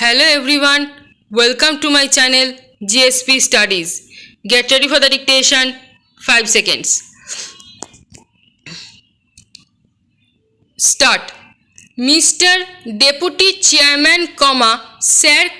Hello everyone, welcome to my channel GSP Studies. Get ready for the dictation. 5 seconds. Start. Mr. Deputy Chairman, Sir,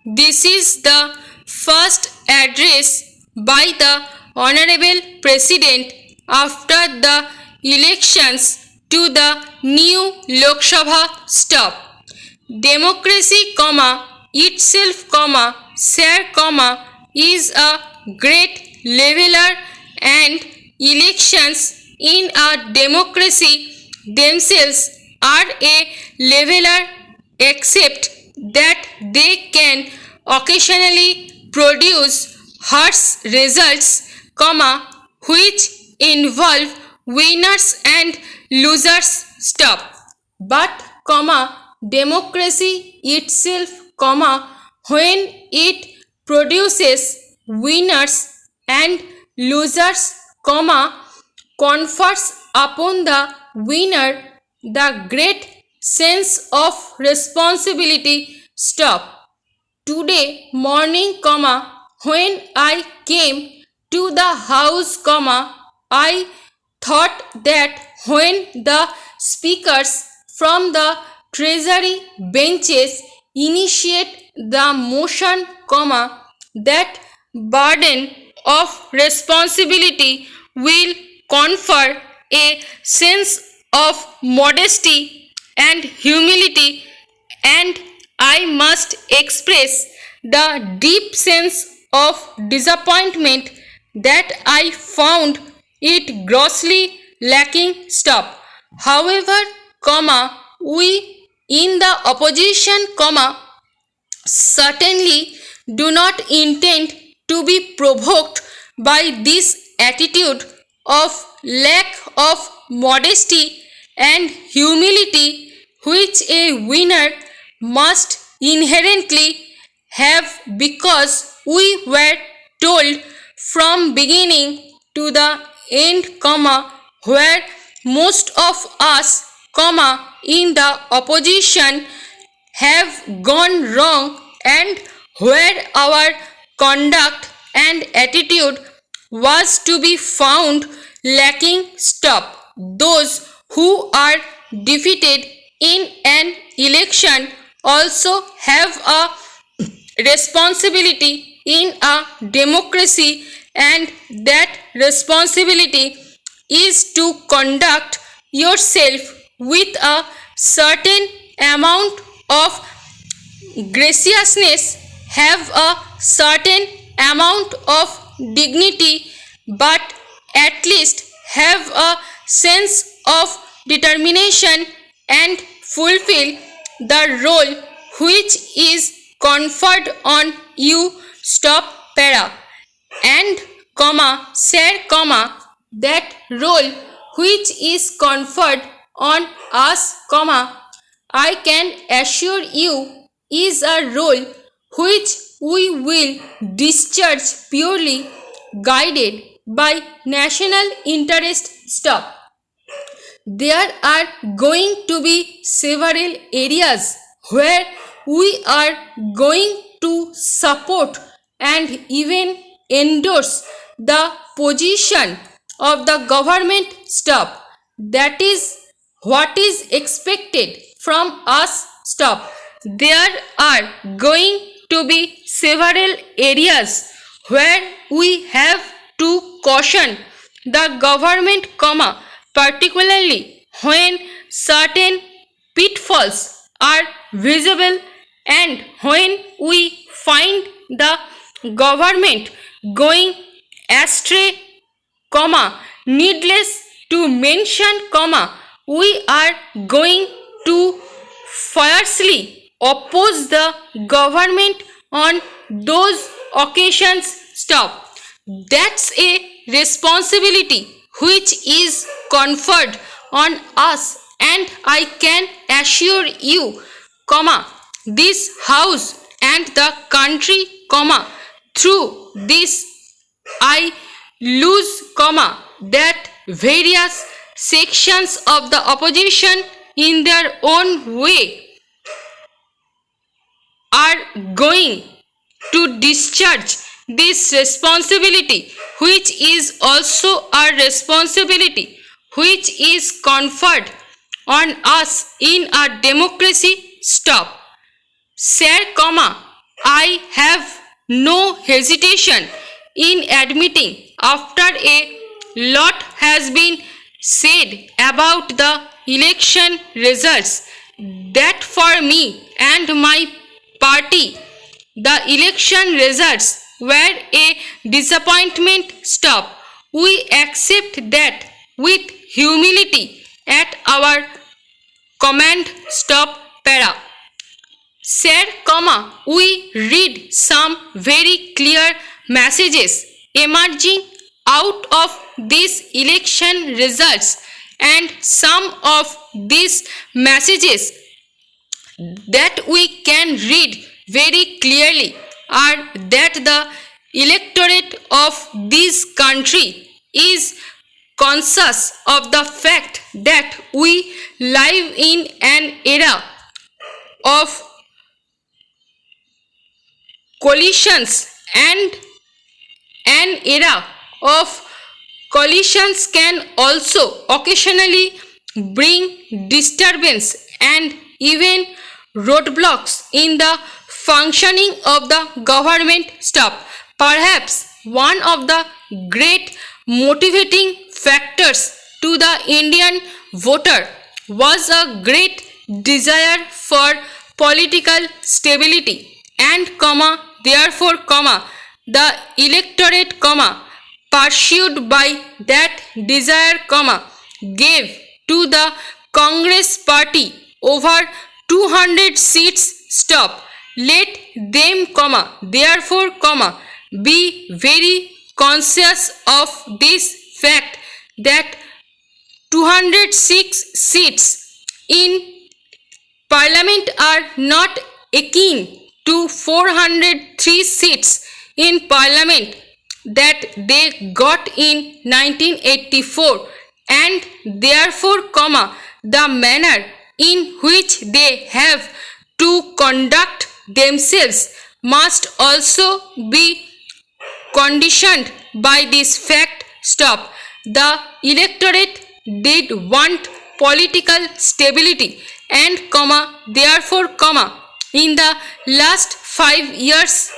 this is the first address by the Honorable President after the elections to the new Lok Sabha. Stop. Democracy, itself, sir, is a great leveler, and elections in a democracy themselves are a leveler, except that they can occasionally produce harsh results, which involve winners and losers. Stop. But, democracy itself, when it produces winners and losers, confers upon the winner the great sense of responsibility. Stop. Today morning, when I came to the house, I thought that when the speakers from the treasury benches initiate the motion, that burden of responsibility will confer a sense of modesty and humility, and I must express the deep sense of disappointment that I found it grossly lacking. Stop. However, we in the opposition, certainly do not intend to be provoked by this attitude of lack of modesty and humility which a winner must inherently have, because we were told from beginning to the end, where most of us, in the opposition have gone wrong, and where our conduct and attitude was to be found lacking. Stop. Those who are defeated in an election also have a responsibility in a democracy, and that responsibility is to conduct yourself with a certain amount of graciousness, have a certain amount of dignity, but at least have a sense of determination and fulfill the role which is conferred on you. Stop. Para. And, sir, that role which is conferred on us, I can assure you, is a role which we will discharge purely guided by national interest. Stop. There are going to be several areas where we are going to support and even endorse the position of the government. Stop. That is what is expected from us. Stop. There are going to be several areas where we have to caution the government, particularly when certain pitfalls are visible, and when we find the government going astray, needless to mention, we are going to fiercely oppose the government on those occasions. Stop. That's a responsibility which is conferred on us, and I can assure you, this house and the country, through this I lose, that various sections of the opposition in their own way going to discharge this responsibility, which is also a responsibility which is conferred on us in a democracy. Stop. Sir, I have no hesitation in admitting, after a lot has been said about the election results, that for me and my party, the election results were a disappointment. Stop. We accept that with humility at our command. Stop. Para. Sir, we read some very clear messages emerging out of these election results, and some of these messages that we can read very clearly are that the electorate of this country is conscious of the fact that we live in an era of coalitions, and an era of coalitions can also occasionally bring disturbance and even roadblocks in the functioning of the government. Stop. Perhaps one of the great motivating factors to the Indian voter was a great desire for political stability, and therefore the electorate pursued by that desire gave to the Congress party over 200 seats. Stop. Let them therefore be very conscious of this fact that 206 seats in Parliament are not akin to 403 seats in Parliament that they got in 1984, and therefore the manner in which they have to conduct themselves must also be conditioned by this fact. Stop. The electorate did want political stability, and therefore in the last 5 years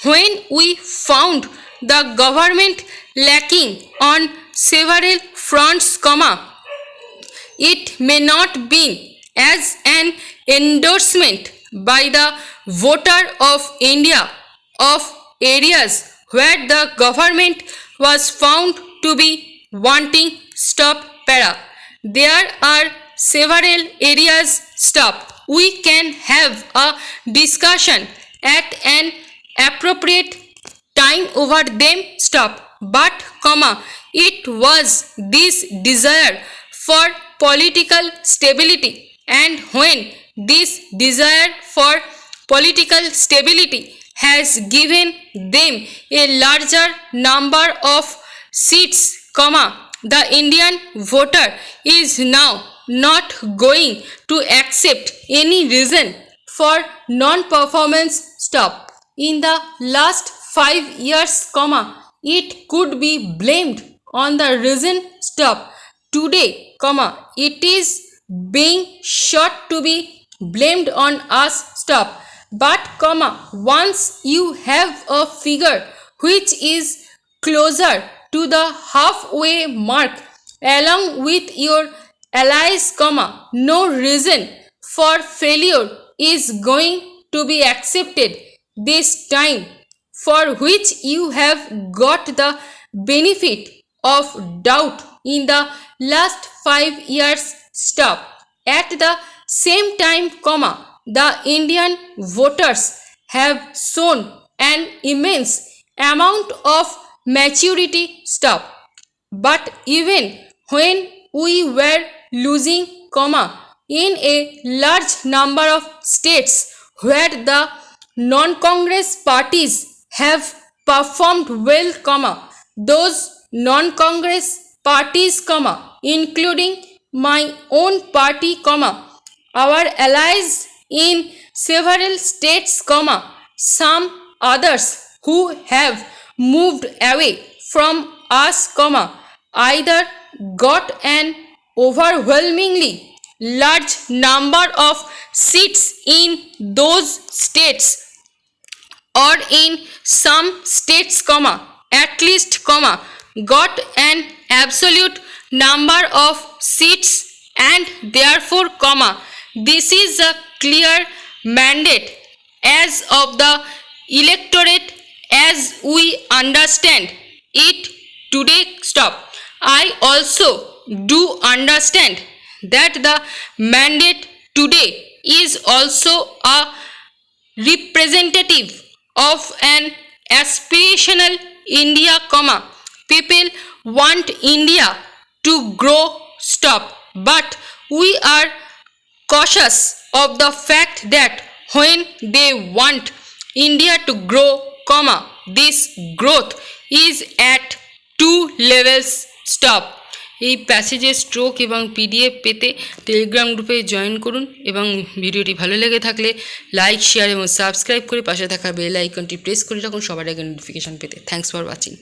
when we found the government lacking on several fronts it may not be as an endorsement by the voter of India of areas where the government was found to be wanting. Stop. Para. There are several areas. Stop. We can have a discussion at an appropriate time over them. Stop. But it was this desire for political stability, and when this desire for political stability has given them a larger number of seats, the Indian voter is now not going to accept any reason for non-performance. Stop. In the last 5 years, it could be blamed on the reason. Stop. Today, it is being sought to be blamed on us. Stop. But, once you have a figure which is closer to the halfway mark along with your allies, no reason for failure is going to be accepted this time, for which you have got the benefit of doubt in the last 5 years. Stop. At the same time, the Indian voters have shown an immense amount of maturity. Stop. But even when we were losing, in a large number of states where the non-Congress parties have performed well, those non-Congress parties, including my own party, our allies in several states, some others who have moved away from us, either got an overwhelmingly large number of seats in those states, or in some states, at least, got an absolute number of seats, and therefore, this is a clear mandate as of the electorate as we understand it today. I also do understand that the mandate today is also a representative of an aspirational India, people want India to grow, but we are cautious of the fact that when they want India to grow, this growth is at two levels. এই প্যাসেজের stroke এবং PDF পেতে Telegram গ্রুপে join করুন এবং ভিডিওটি ভালো লেগে থাকলে লাইক, শেয়ার এবং সাবস্ক্রাইব করে পাশে থাকা বেল আইকনটি প্রেস করে রাখুন সবার আগে নোটিফিকেশন পেতে। Thanks for watching.